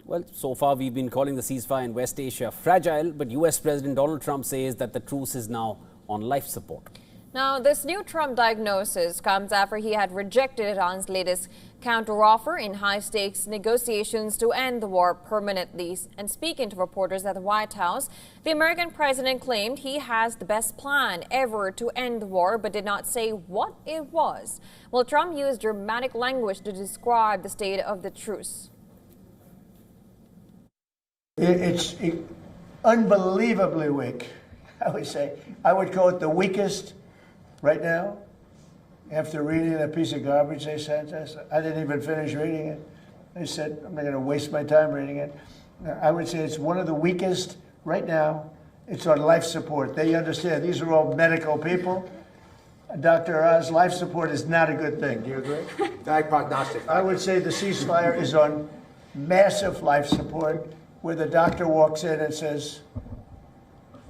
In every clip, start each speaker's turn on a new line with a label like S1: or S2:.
S1: Well, so far we've been calling the ceasefire in West Asia fragile, but US President Donald Trump says that the truce is now on life support.
S2: Now, this new Trump diagnosis comes after he had rejected Iran's latest counteroffer in high-stakes negotiations to end the war permanently. And speaking to reporters at the White House, the American president claimed he has the best plan ever to end the war, but did not say what it was. Well, Trump used dramatic language to describe the state of the truce.
S3: It's unbelievably weak, I would say. I would call it the weakest right now. After reading that piece of garbage they sent us, I didn't even finish reading it. They said, I'm not going to waste my time reading it. I would say it's one of the weakest right now. It's on life support. They understand. These are all medical people. Dr. Oz, life support is not a good thing. Do you agree?
S4: Bad prognostic.
S3: I would say the ceasefire is on massive life support, where the doctor walks in and says,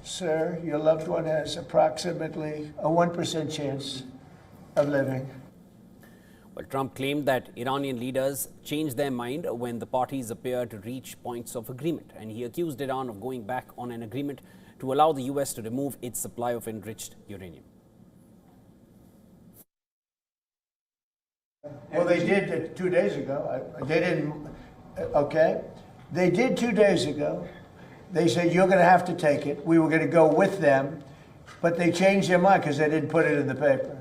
S3: sir, your loved one has approximately a 1% chance of living.
S1: Well, Trump claimed that Iranian leaders changed their mind when the parties appeared to reach points of agreement, and he accused Iran of going back on an agreement to allow the US to remove its supply of enriched uranium.
S3: Well, they did 2 days ago. They didn't, okay? They did 2 days ago. They said, you're going to have to take it. We were going to go with them, but they changed their mind because they didn't put it in the paper.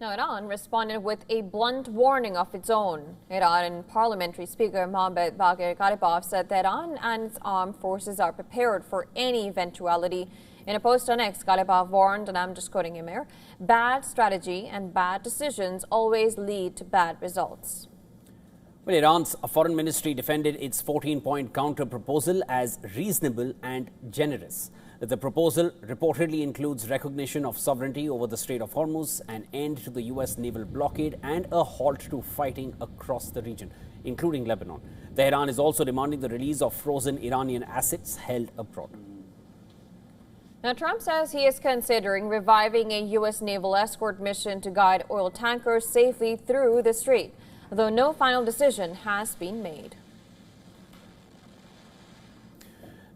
S2: Now, Iran responded with a blunt warning of its own. Iran Parliamentary Speaker Mohammad Bagher Ghalibaf said that Iran and its armed forces are prepared for any eventuality. In a post on X, Ghalibaf warned, and I'm just quoting him here, bad strategy and bad decisions always lead to bad results.
S1: Well, Iran's foreign ministry defended its 14-point counter-proposal as reasonable and generous. The proposal reportedly includes recognition of sovereignty over the Strait of Hormuz, an end to the US naval blockade, and a halt to fighting across the region, including Lebanon. Tehran is also demanding the release of frozen Iranian assets held abroad.
S2: Now, Trump says he is considering reviving a U.S. naval escort mission to guide oil tankers safely through the strait, though no final decision has been made.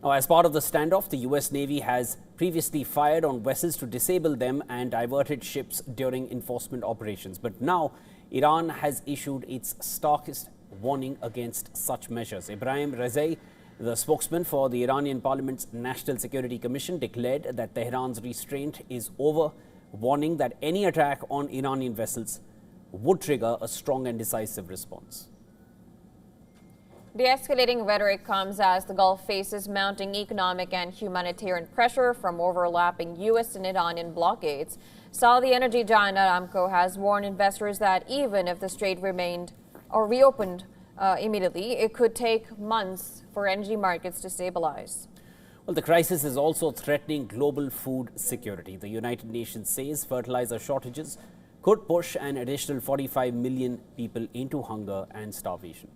S1: Now, as part of the standoff, the U.S. Navy has previously fired on vessels to disable them and diverted ships during enforcement operations. But now, Iran has issued its starkest warning against such measures. Ibrahim Razaei, the spokesman for the Iranian Parliament's National Security Commission, declared that Tehran's restraint is over, warning that any attack on Iranian vessels would trigger a strong and decisive response.
S2: The escalating rhetoric comes as the Gulf faces mounting economic and humanitarian pressure from overlapping U.S. and Iranian blockades. Saudi energy giant Aramco has warned investors that even if the strait remained or reopened immediately, it could take months for energy markets to stabilize.
S1: Well, the crisis is also threatening global food security. The United Nations says fertilizer shortages could push an additional 45 million people into hunger and starvation.